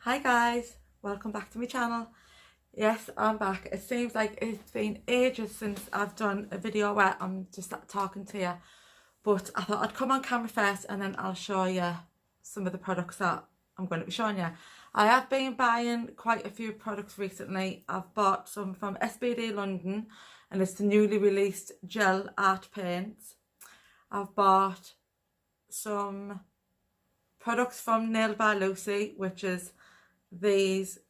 Hi guys, welcome back to my channel. Yes, I'm back. It seems like it's been ages since I've done a video where I'm just talking to you, but I thought I'd come on camera first and then I'll show you some of the products that I'm going to be showing you. I have been buying quite a few products recently. I've bought some from SBD London and it's the newly released gel art paints. I've bought some products from Nailed by Lucy, which is these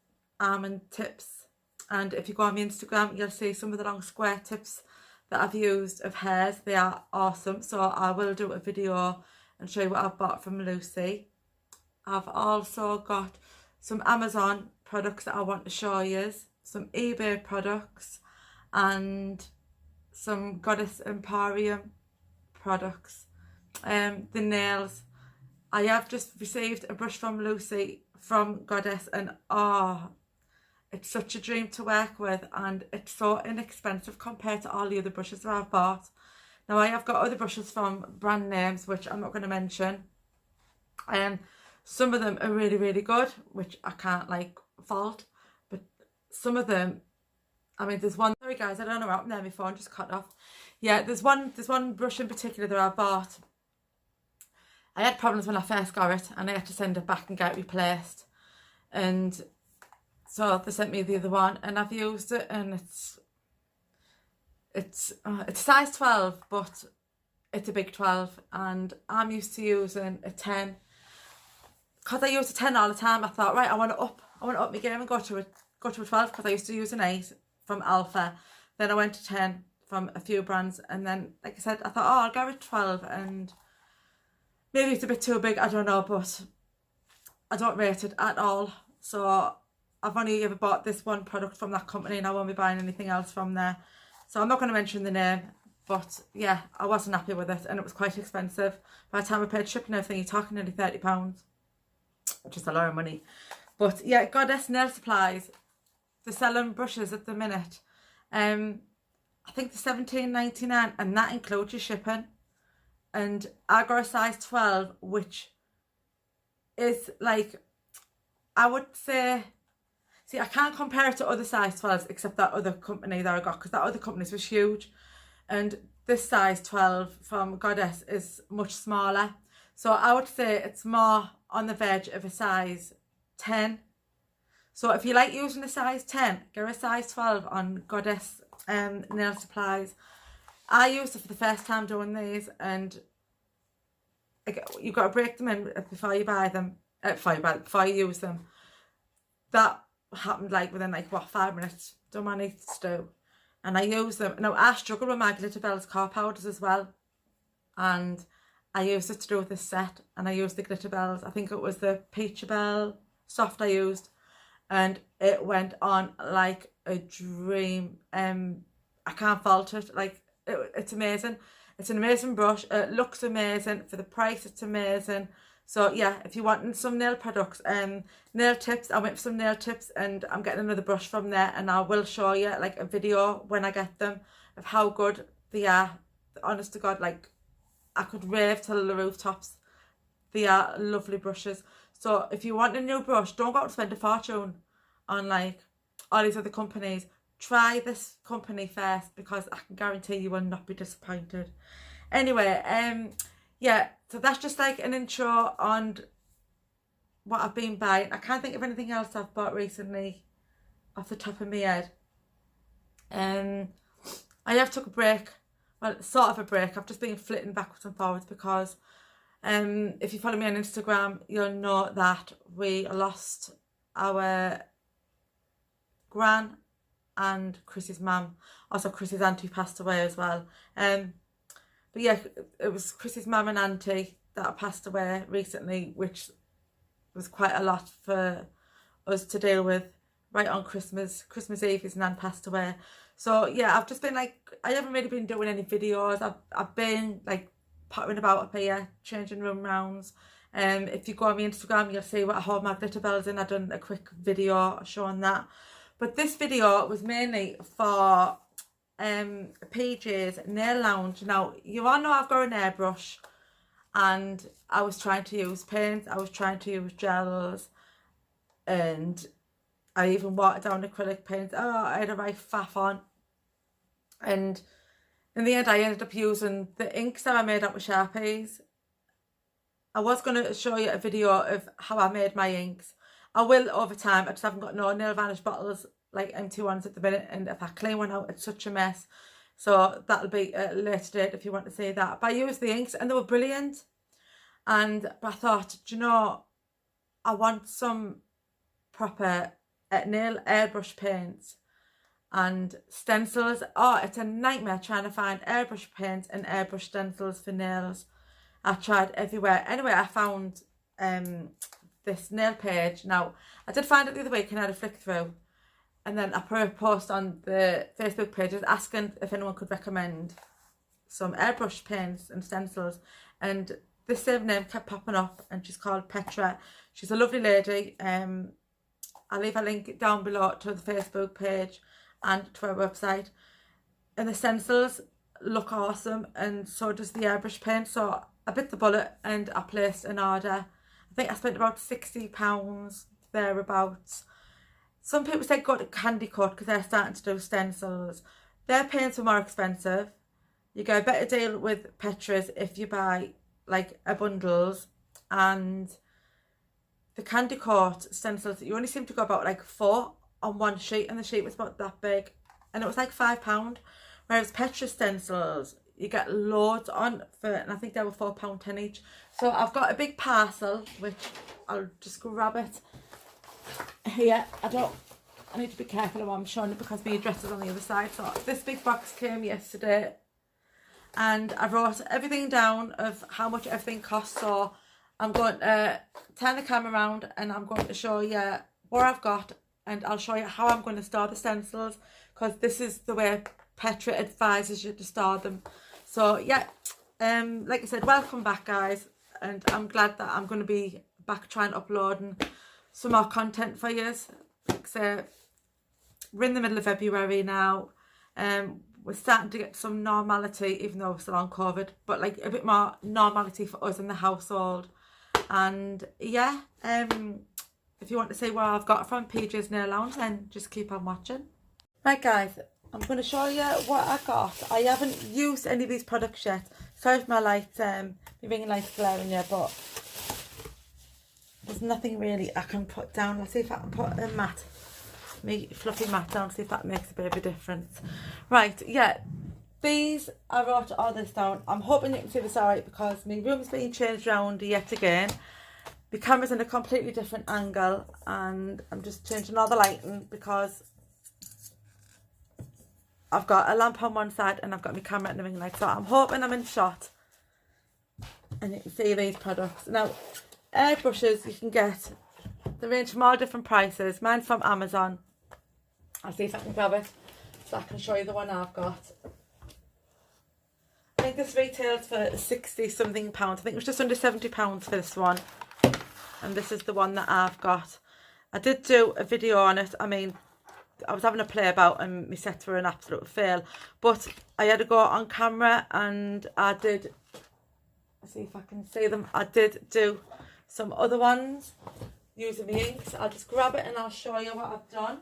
almond tips, and if you go on my Instagram you'll see some of the long square tips that I've used of hairs. They are awesome, so I will do a video and show you what I've bought from Lucy. I've also got some Amazon products that I want to show you, some eBay products and some Goddess Emporium products. The nails, I have just received a brush from Lucy from Goddess and it's such a dream to work with, and it's so inexpensive compared to all the other brushes that I've bought. Now I have got other brushes from brand names which I'm not going to mention, and some of them are really good, which I can't like fault, but some of them, I mean there's one, sorry guys I don't know what happened there, my phone just cut off. Yeah, there's one brush in particular that I bought. I had problems when I first got it and I had to send it back and get it replaced, and so they sent me the other one and I've used it, and it's size 12 but it's a big 12 and I'm used to using a 10. Because I use a 10 all the time, I thought, right, I want to up my game and go to a 12, because I used to use an 8 from Alpha, then I went to 10 from a few brands, and then like I said I thought, oh, I'll go with 12, and maybe it's a bit too big, I don't know, but I don't rate it at all. So I've only ever bought this one product from that company and I won't be buying anything else from there. So I'm not going to mention the name, but yeah, I wasn't happy with it and it was quite expensive. By the time I paid shipping and everything, you're talking nearly £30, which is a lot of money. But yeah, Goddess Nail Supplies, they're selling brushes at the minute. I think they're £17.99 and that includes your shipping. And I got a size 12, which is like, I would say, see, I can't compare it to other size 12s except that other company that I got, because that other company was huge, and this size 12 from Goddess is much smaller. So I would say it's more on the verge of a size 10. So if you like using a size 10, get a size 12 on Goddess Nail Supplies. I used it for the first time doing these, and you've got to break them in before you buy them, before you use them. That happened like within like what, 5 minutes, done my needs to do, and I use them. Now I struggle with my Glitter Bells car powders as well, and I used it to do this set, and I used the Glitter Bells, I think it was the Peach Bell Soft I used, and it went on like a dream. I can't fault it, like it's amazing. It's an amazing brush, it looks amazing, for the price it's amazing. So yeah, if you're wanting some nail products, nail tips, I went for some nail tips and I'm getting another brush from there, and I will show you like a video when I get them of how good they are. Honest to God, like I could rave till the rooftops. They are lovely brushes. So if you want a new brush, don't go out and spend a fortune on like all these other companies. Try this company first, because I can guarantee you will not be disappointed. Anyway, yeah, so that's just like an intro on what I've been buying. I can't think of anything else I've bought recently off the top of my head. I have took a break, well, sort of a break. I've just been flitting backwards and forwards because if you follow me on Instagram, you'll know that we lost our gran and Chrissy's mum. Also Chrissy's auntie passed away as well. But yeah, it was Chrissy's mum and auntie that passed away recently, which was quite a lot for us to deal with right on Christmas Eve. His nan passed away. So yeah, I've just been like, I haven't really been doing any videos. I've been like pottering about up here, changing room rounds. If you go on my Instagram, you'll see what I hold my glitter bells in. I've done a quick video showing that. But this video was mainly for PJ's Nail Lounge. Now, you all know I've got an airbrush and I was trying to use paints, I was trying to use gels, and I even watered down acrylic paint. Oh, I had a right faff on. And in the end, I ended up using the inks that I made out with Sharpies. I was going to show you a video of how I made my inks. I will over time. I just haven't got no nail varnish bottles, like empty ones at the minute. And if I clean one out, it's such a mess. So that'll be a later date if you want to see that. But I used the inks and they were brilliant. And I thought, do you know, I want some proper nail airbrush paints and stencils. Oh, it's a nightmare trying to find airbrush paints and airbrush stencils for nails. I tried everywhere. Anyway, I found this nail page. Now, I did find it the other week and I had a flick through. And then I put a post on the Facebook page asking if anyone could recommend some airbrush paints and stencils. And this same name kept popping up, and she's called Petra. She's a lovely lady. I'll leave a link down below to the Facebook page and to her website. And the stencils look awesome, and so does the airbrush paint. So I bit the bullet and I placed an order. I think I spent about £60 thereabouts. Some people say go to Candy Cut because they're starting to do stencils. Their paints are more expensive. You get a better deal with Petra's if you buy like a bundles, and the Candy Cut stencils, you only seem to go about like 4 on one sheet, and the sheet was about that big, and it was like £5. Whereas Petra's stencils, you get loads on for, and I think they were £4.10 each. So I've got a big parcel, which I'll just grab it here. I need to be careful of what I'm showing it because my address is on the other side. So this big box came yesterday, and I wrote everything down of how much everything costs. So I'm going to turn the camera around and I'm going to show you what I've got, and I'll show you how I'm going to store the stencils, because this is the way Petra advises you to store them. So yeah, like I said, welcome back guys, and I'm glad that I'm going to be back trying uploading some more content for you. Like I say, we're in the middle of February now. We're starting to get some normality, even though we're still on COVID, but like a bit more normality for us in the household. And yeah, if you want to see what I've got from PJ's Nail Lounge, then just keep on watching. Right guys, I'm going to show you what I got. I haven't used any of these products yet. Sorry if my lights, my ring light's glaring here, but there's nothing really I can put down. Let's see if I can put a mat, me fluffy mat down, see if that makes a bit of a difference. Right, yeah, these, I wrote all this down. I'm hoping you can see this alright because my room's being changed around yet again. The camera's in a completely different angle, and I'm just changing all the lighting because I've got a lamp on one side and I've got my camera and the ring light. So I'm hoping I'm in shot and you can see these products. Now, airbrushes you can get, they range from all different prices. Mine's from Amazon. I'll see if I can grab it so I can show you the one I've got. I think this retails for 60 something pounds. I think it was just under £70 for this one. And this is the one that I've got. I did do a video on it. I mean, I was having a play about and my sets were an absolute fail. But I had to go on camera and I did, let's see if I can see them. I did do some other ones using the inks. I'll just grab it and I'll show you what I've done.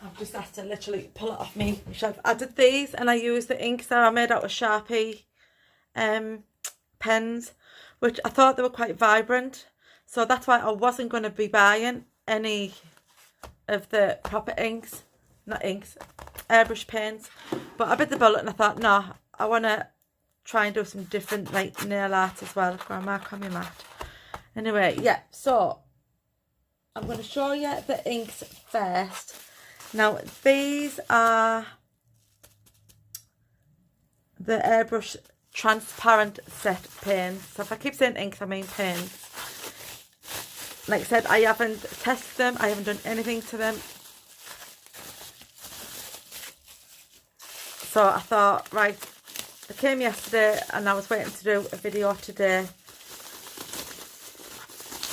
I've just had to literally pull it off me shelf. I did these and I used the inks that I made out of Sharpie pens, which I thought they were quite vibrant. So that's why I wasn't going to be buying any of the proper inks, not inks, airbrush paints. But I bit the bullet and I thought, no, I want to try and do some different like nail art as well. Got a mark on my mat. Anyway, yeah, so I'm going to show you the inks first. Now, these are the AIRBRUSH transparent set paints. So if I keep saying inks, I mean paints. Like I said, I haven't tested them. I haven't done anything to them. So I thought, right, I came yesterday and I was waiting to do a video today.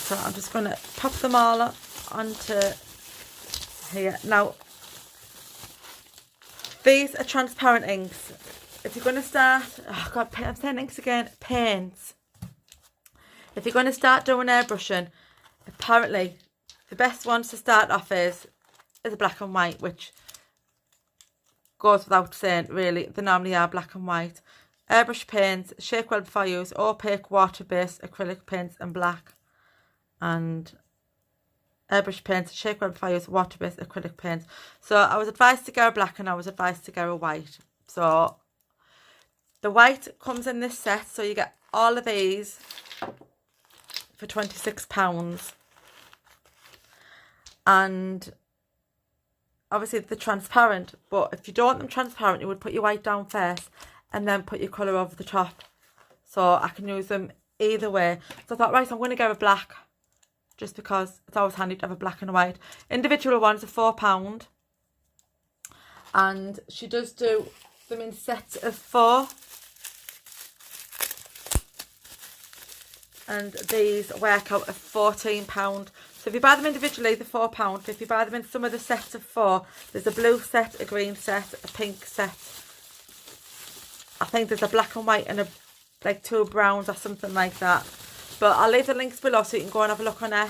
So I'm just going to pop them all onto here. Now, these are transparent inks. If you're going to start, oh God, I'm saying inks again, paints. if you're going to start doing airbrushing, apparently the best ones to start off is a black and white, which goes without saying, really. They normally are black and white. Airbrush paints, shake well before use, opaque, water-based, acrylic paints and black. And airbrush paints, shake well before use, water-based, acrylic paints. So I was advised to go a black and I was advised to go a white. So the white comes in this set, so you get all of these for £26. And obviously they're transparent, but if you don't want them transparent, you would put your white down first and then put your colour over the top. So I can use them either way. So I thought, right, I'm going to go with black, just because it's always handy to have a black and a white. Individual ones are £4. And she does do them in sets of 4. And these work out at £14. So if you buy them individually, they're £4. If you buy them in some of the sets of 4, there's a blue set, a green set, a pink set. I think there's a black and white and like 2 browns or something like that. But I'll leave the links below so you can go and have a look on our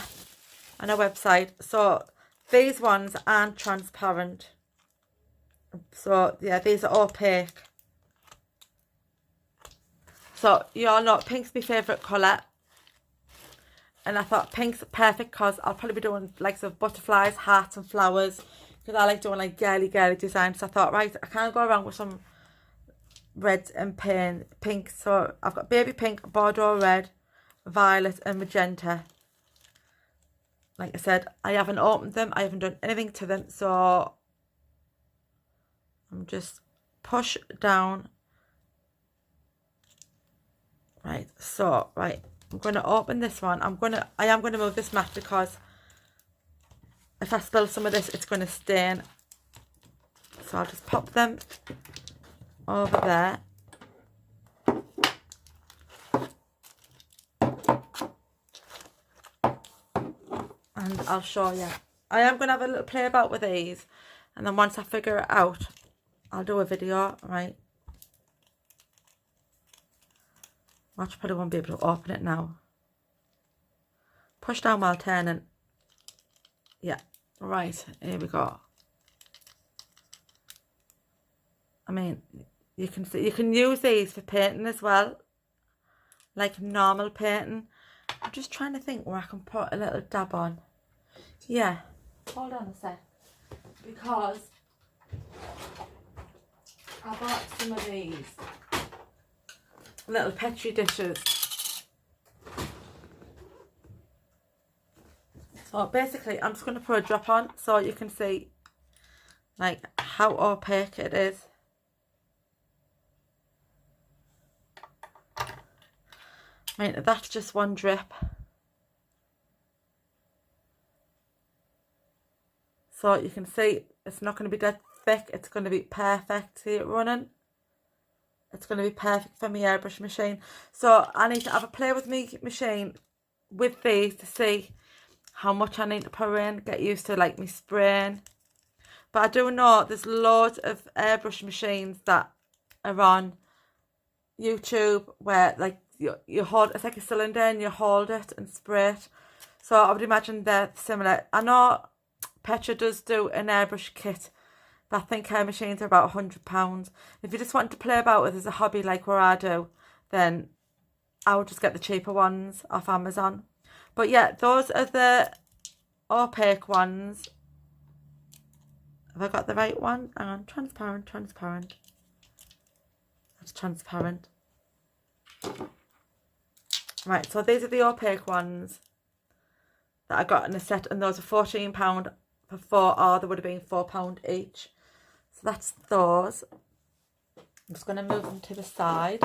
website. So these ones aren't transparent. So yeah, these are opaque. So you all know pink's my favourite colour. And I thought pink's perfect because I'll probably be doing likes of butterflies, hearts and flowers. Because I like doing like girly designs. So I thought, right, I can't go wrong with some reds and pink. So I've got baby pink, Bordeaux red, violet and magenta. Like I said, I haven't opened them. I haven't done anything to them. So I'm just push down. Right, so, right. I'm going to open this one. I am going to move this mat because if I spill some of this, it's going to stain. So I'll just pop them over there. And I'll show you. I am going to have a little play about with these. And then once I figure it out, I'll do a video, right? Watch, probably won't be able to open it now. Push down while turning. Yeah, right, here we go. I mean, you can see, you can use these for painting as well, like normal painting. I'm just trying to think where I can put a little dab on. Yeah, hold on a sec, because I bought some of these little petri dishes. So basically I'm just going to put a drop on so you can see like how opaque it is. I mean, that's just one drip. So you can see it's not going to be that thick, it's going to be perfect. See it running? It's going to be perfect for my airbrush machine. So I need to have a play with my machine with these to see how much I need to put in, get used to like me spraying. But I do know there's loads of airbrush machines that are on YouTube where like you hold, it's like a cylinder and you hold it and spray it. So I would imagine they're similar. I know Petra does do an airbrush kit, but I think her machines are about £100. If you just want to play about with as a hobby like where I do, then I would just get the cheaper ones off Amazon. But yeah, those are the opaque ones. Have I got the right one? Hang on, transparent. That's transparent. Right, so these are the opaque ones that I got in a set, and those are £14 for 4, or they would have been £4 each. So that's those. I'm just going to move them to the side.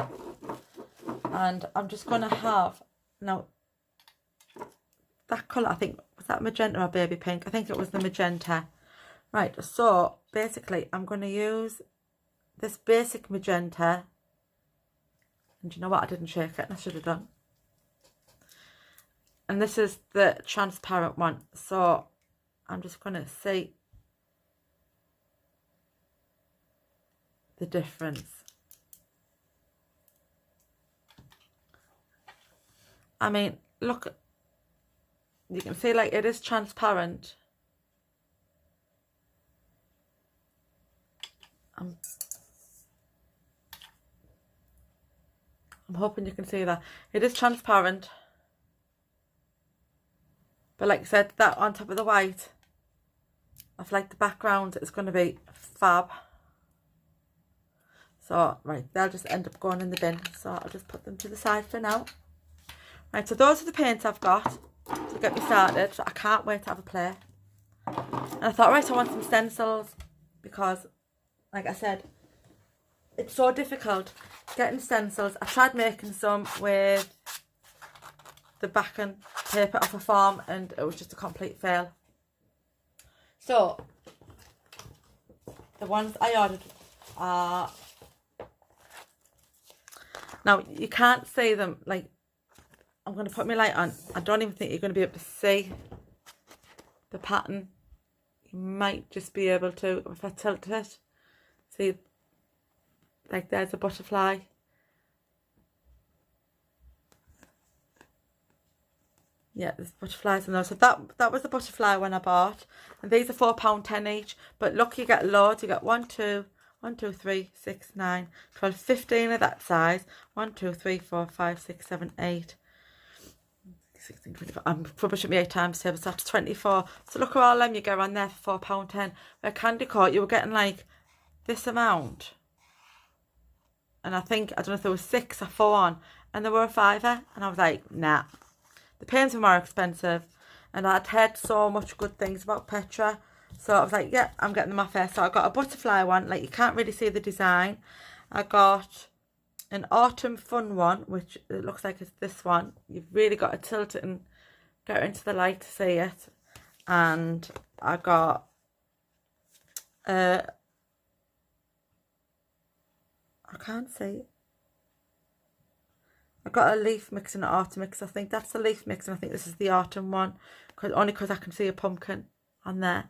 And I'm just going to have, now, that colour, I think, was that magenta or baby pink? I think it was the magenta. Right, so basically I'm going to use this basic magenta. And you know what? I didn't shake it, and I should have done. And this is the transparent one. So I'm just going to see the difference. I mean, look, you can see like it is transparent. I'm hoping you can see that. It is transparent. But like I said, that on top of the white, I feel like the background is going to be fab. So, right, they'll just end up going in the bin. So I'll just put them to the side for now. Right, so those are the paints I've got to get me started. So I can't wait to have a play. And I thought, right, I want some stencils because, like I said, it's so difficult getting stencils. I tried making some with the backing paper off a form and it was just a complete fail. So, the ones I ordered are... Now, you can't see them, like, I'm going to put my light on. I don't even think you're going to be able to see the pattern. You might just be able to, if I tilt it, see, like there's a butterfly. Yeah, there's butterflies in those. So that was the butterfly one I bought. And these are £4.10 each. But look, you get loads. You get 1, 2, 3, 6, 9, 12, 15 of that size. 1, 2, 3, 4, 5, 6, 7, 8, 16, 24. I'm rubbish at me 8 times table, so that's 24. So look at all them you get on there for £4.10. Where Candy Coat, you were getting like this amount. And I think, I don't know if there was 6 or 4 on. And there were a £5. And I was like, nah. The paints were more expensive. And I'd heard so much good things about Petra. So I was like, yeah, I'm getting them off here. So I got a butterfly one. Like, you can't really see the design. I got an autumn fun one, which it looks like it's this one. You've really got to tilt it and get into the light to see it. And I got I can't see it. I got a leaf mix and an autumn mix. I think that's the leaf mix, and I think this is the autumn one, only because I can see a pumpkin on there.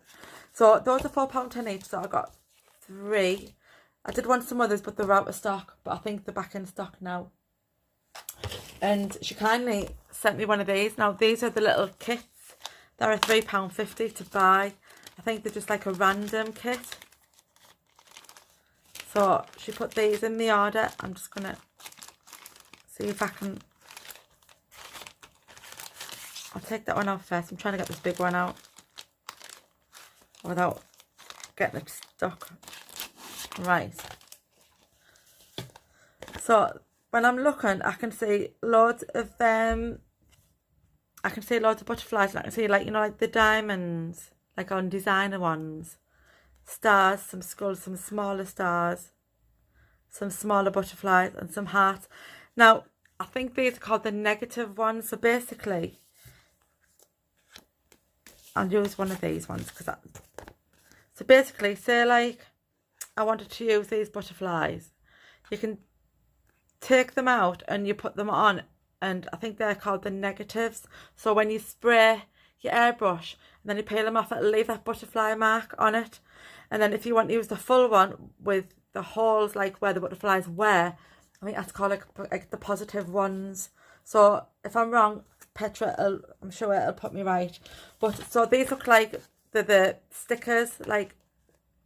So those are £4.10 each. So I got 3. I did want some others, but they're out of stock. But I think they're back in stock now. And she kindly sent me one of these. Now these are the little kits. They're £3.50 to buy. I think they're just like a random kit. So she put these in the order. I'm just gonna see if I can. I'll take that one out first. I'm trying to get this big one out without getting it stuck. Right. So when I'm looking, I can see loads of them. I can see loads of butterflies, and I can see, like, you know, like the diamonds, like on designer ones. Stars, some skulls, some smaller stars, some smaller butterflies, and some hearts. Now, I think these are called the negative ones. So basically, I'll use one of these ones because so basically, say like I wanted to use these butterflies, you can take them out and you put them on, and I think they're called the negatives. So when you spray your airbrush and then you peel them off, it'll leave that butterfly mark on it. And then if you want to use the full one with the holes like where the butterflies were, I think that's called like the positive ones. So if I'm wrong, Petra, I'm sure it'll put me right. But so these look like the stickers, like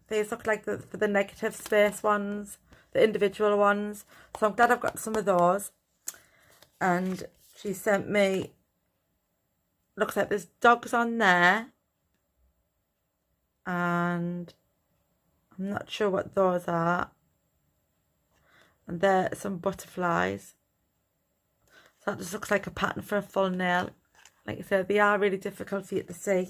these look like for the negative space ones, the individual ones. So I'm glad I've got some of those. And she sent me, looks like there's dogs on there. And I'm not sure what those are. And there are some butterflies. So that just looks like a pattern for a full nail. Like I said, they are really difficult for you to see.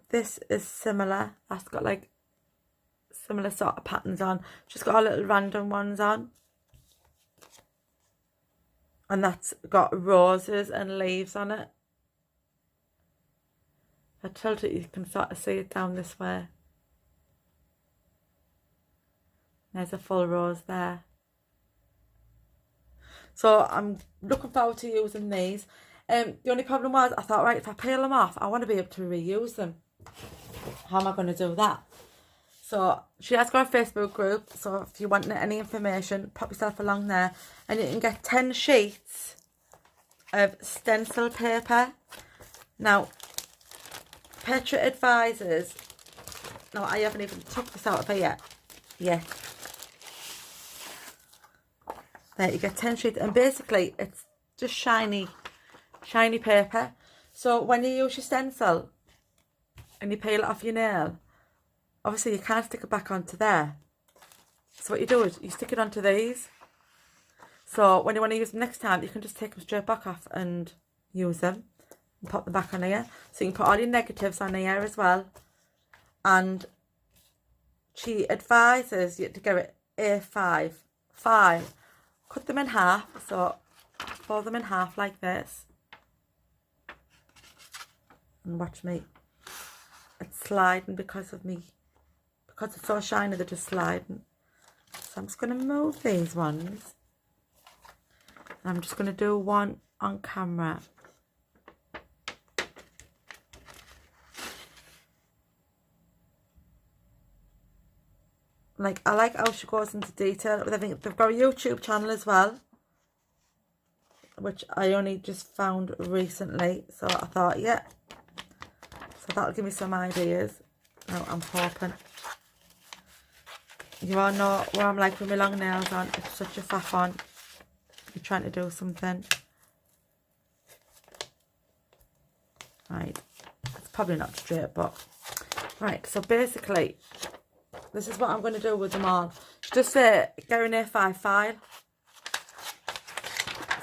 This is similar. That's got like similar sort of patterns on. Just got a little random ones on. And that's got roses and leaves on it. If I tilt it, you can sort of see it down this way. There's a full rose there. So I'm looking forward to using these. The only problem was, I thought, right, if I peel them off, I want to be able to reuse them. How am I going to do that? So she has got a Facebook group, so if you want any information, pop yourself along there, and you can get 10 sheets of stencil paper. Now, Petra advises, no, I haven't even took this out of her yet. There, you get 10 sheets, and basically it's just shiny paper. So when you use your stencil and you peel it off your nail, obviously you can't stick it back onto there. So what you do is you stick it onto these. So when you want to use them next time, you can just take them straight back off and use them and pop them back on here. So you can put all your negatives on here as well. And she advises you to give it A5. Cut them in half, so fold them in half like this. And watch me. It's sliding because of me. Because it's so shiny, they're just sliding. So I'm just going to move these ones. And I'm just going to do one on camera. Like, I like how she goes into detail. I think they've got a YouTube channel as well, which I only just found recently. So I thought, yeah. So that'll give me some ideas. Now I'm hoping. You all know where I'm like with my long nails on. It's such a faff on. You're trying to do something. Right. It's probably not straight, but... Right, so basically... This is what I'm going to do with them all. Just get an A5 file,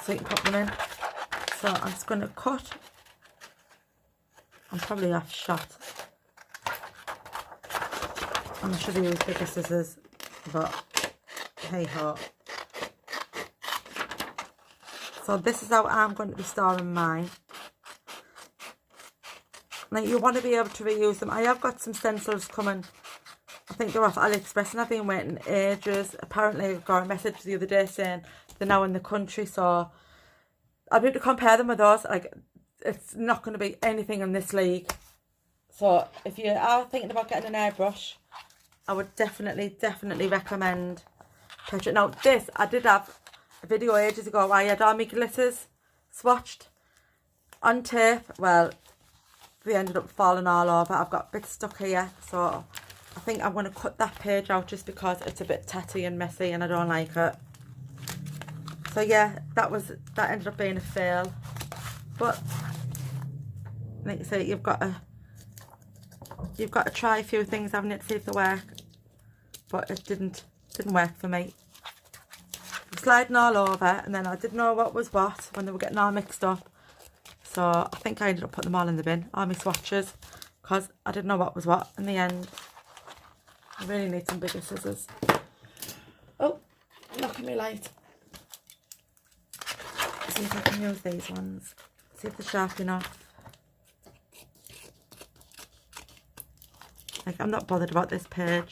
so you can put them in. So I'm just going to cut. I'm probably off shot. I should have used bigger scissors, but hey ho. So this is how I'm going to be storing mine. Now you want to be able to reuse them. I have got some stencils coming. I think they're off AliExpress and I've been waiting ages. Apparently I got a message the other day saying they're now in the country, so I'll be able to compare them with those. Like, it's not going to be anything in this league. So if you are thinking about getting an airbrush, I would definitely recommend Petra. Now this, I did have a video ages ago where I had all my glitters swatched on tape. Well, they ended up falling all over. I've got bits stuck here, so I think I'm going to cut that page out just because it's a bit tatty and messy and I don't like it. So yeah, that ended up being a fail. But like you say, you've got to try a few things, haven't you, to see if they work. But it didn't work for me. I'm sliding all over, and then I didn't know what was what when they were getting all mixed up. So I think I ended up putting them all in the bin, all my swatches, because I didn't know what was what in the end. I really need some bigger scissors. Oh, knocking me light. See if I can use these ones. See if they're sharp enough. Like, I'm not bothered about this page.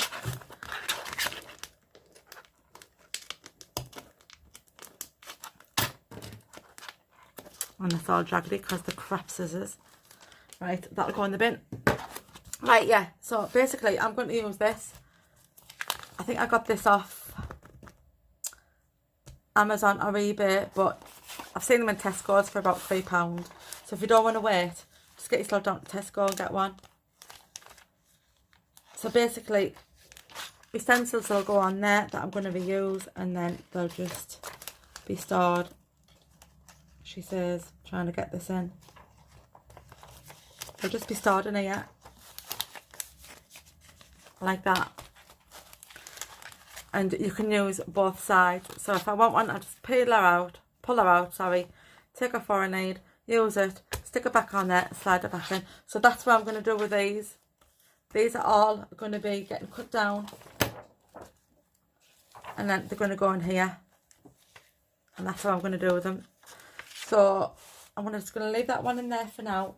And it's all jaggedy because the crap scissors. Right, that'll go in the bin. Right, yeah, so basically I'm going to use this. I think I got this off Amazon or eBay, but I've seen them in Tesco's for about £3. So if you don't want to wait, just get yourself down to Tesco and get one. So basically, the stencils will go on there that I'm going to reuse, and then they'll just be stored. She says, trying to get this in. They'll just be stored in here. Like that. And you can use both sides. So if I want one, I'll just pull her out, take off what I need, use it, stick it back on there, slide it back in. So that's what I'm going to do with these. These are all going to be getting cut down. And then they're going to go in here. And that's what I'm going to do with them. So I'm just going to leave that one in there for now.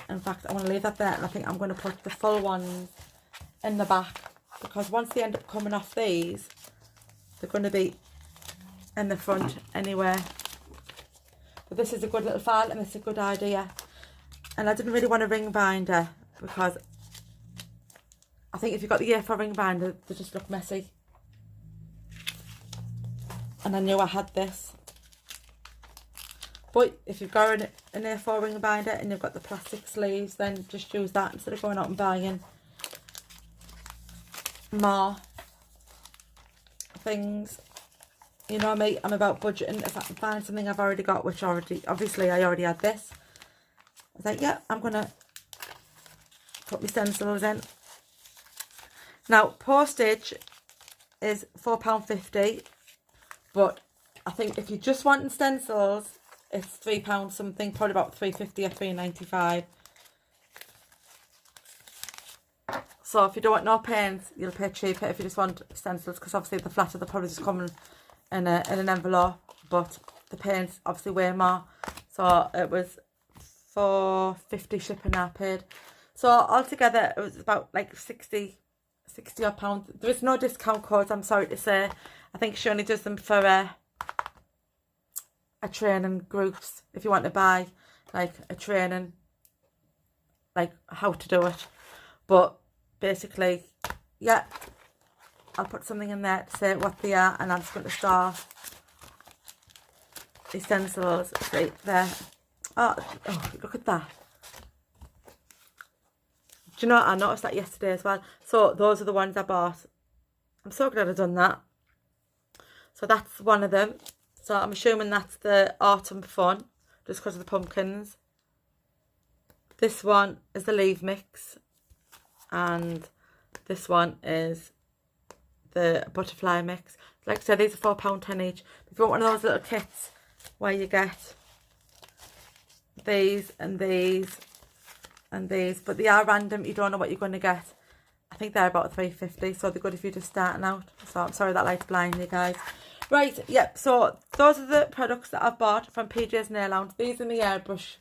In fact, I want to leave that there, and I think I'm going to put the full ones in the back, because once they end up coming off these, they're going to be in the front anyway. But this is a good little file, and it's a good idea. And I didn't really want a ring binder, because I think if you've got the A4 ring binder, they just look messy. And I knew I had this. But if you've got an A4 ring binder and you've got the plastic sleeves, then just use that instead of going out and buying more things. You know me, I'm about budgeting. If I can find something I've already got, which obviously I already had this. I was like, yeah, I'm going to put my stencils in. Now, postage is £4.50, but I think if you just want stencils, it's £3 something, probably about £3.50 or £3.95. So if you don't want no paints, you'll pay cheaper if you just want stencils, because obviously the flatter they're probably just coming in an envelope, but the paints obviously way more. So it was £4.50 shipping I paid. So altogether it was about like 60 odd pounds. There is no discount codes, I'm sorry to say. I think she only does them for a training groups, if you want to buy like a training, like how to do it. But basically, yeah, I'll put something in there to say what they are, and I'm just going to start the stencils right there. Oh, look at that. Do you know what? I noticed that yesterday as well. So those are the ones I bought. I'm so glad I've done that. So that's one of them. So I'm assuming that's the autumn fun, just because of the pumpkins. This one is the leaf mix. And this one is the butterfly mix. Like I said, these are £4.10 each. If you want one of those little kits where you get these and these and these, but they are random, you don't know what you're going to get. I think they're about £3.50, so they're good if you're just starting out. So I'm sorry that light's blind you guys. Right, yep, so those are the products that I've bought from PJ's Nail Lounge. These are my airbrush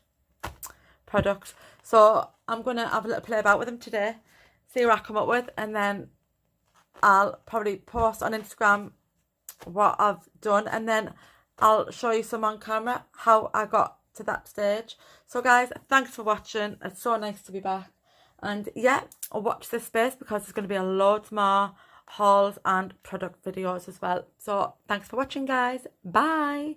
products. So I'm going to have a little play about with them today, see what I come up with, and then I'll probably post on Instagram what I've done, and then I'll show you some on camera how I got to that stage. So guys, thanks for watching. It's so nice to be back, and yeah, I'll watch this space because there's going to be a loads more hauls and product videos as well. So thanks for watching guys. Bye.